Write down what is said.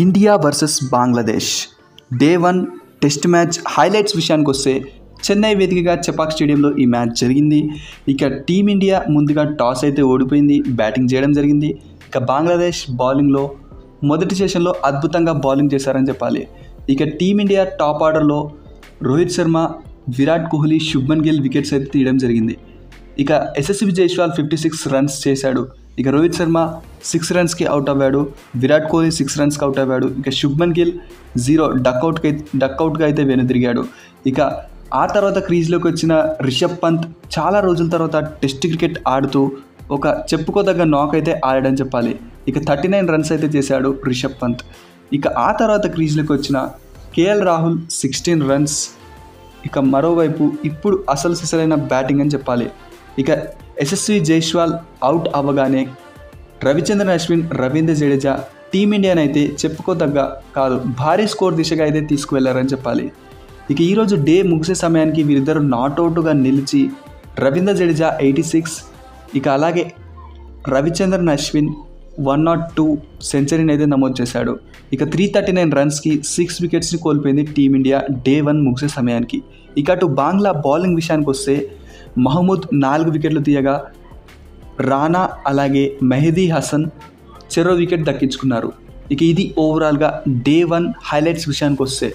India versus Bangladesh day 1 test match highlights విషయానికి వస్తే చెన్నై వేదికగా చెపాక్ స్టేడియంలో ఈ మ్యాచ్ జరిగింది. ఇక టీమిండియా ముందుగా టాస్ అయితే ఓడిపోయింది, బ్యాటింగ్ చేయడం జరిగింది. ఇక బంగ్లాదేశ్ బౌలింగ్లో మొదటి సెషన్లో అద్భుతంగా బౌలింగ్ చేశారని చెప్పాలి. ఇక టీమిండియా టాప్ ఆర్డర్లో రోహిత్ శర్మ, విరాట్ కోహ్లీ, శుభ్మన్ గిల్ వికెట్స్ అయితే తీయడం జరిగింది. ఇక యశస్వి జైస్వాల్ 56 రన్స్ చేశాడు. ఇక రోహిత్ శర్మ 6 రన్స్కి అవుట్ అవ్వాడు, విరాట్ కోహ్లీ 6 రన్స్కి అవుట్ అవ్వాడు. ఇక శుభ్మన్ గిల్ 0 డక్అవుట్గా అయితే వెనుదిరిగాడు. ఇక ఆ తర్వాత క్రీజ్లోకి వచ్చిన రిషబ్ పంత్ చాలా రోజుల తర్వాత టెస్ట్ క్రికెట్ ఆడుతూ ఒక చెప్పుకోదగ్గ నాక్ అయితే ఆడాడని చెప్పాలి. ఇక 39 రన్స్ అయితే చేశాడు రిషబ్ పంత్. ఇక ఆ తర్వాత క్రీజ్లోకి వచ్చిన కేఎల్ రాహుల్ 16 రన్స్. ఇక మరోవైపు ఇప్పుడు అసలు సిసలైన బ్యాటింగ్ అని చెప్పాలి. ఇక యశస్వి జైస్వాల్ అవుట్ అవ్వగానే రవిచంద్రన్ అశ్విన్, రవీంద్ర జడేజా టీమిండియాని అయితే చెప్పుకోదగ్గ కాదు భారీ స్కోర్ దిశగా అయితే తీసుకువెళ్లారని చెప్పాలి. ఇక ఈరోజు డే ముగిసే సమయానికి వీరిద్దరు నాట్అవుట్గా నిలిచి రవీంద్ర జడేజా 86, ఇక అలాగే రవిచంద్రన్ అశ్విన్ 102 సెంచరీని అయితే నమోదు చేశాడు. ఇక 339 రన్స్కి 6 వికెట్స్ని కోల్పోయింది టీమిండియా డే 1 ముగిసే సమయానికి. ఇక అటు బంగ్లా బౌలింగ్ విషయానికి వస్తే మహమ్మద్ 4 వికెట్లు తీయగా రానా అలాగే మెహదీ హసన్ చెరో వికెట్ దక్కించుకున్నారు. ఇక ఇది ఓవరాల్గా డే 1 హైలైట్స్ విషయానికి వస్తే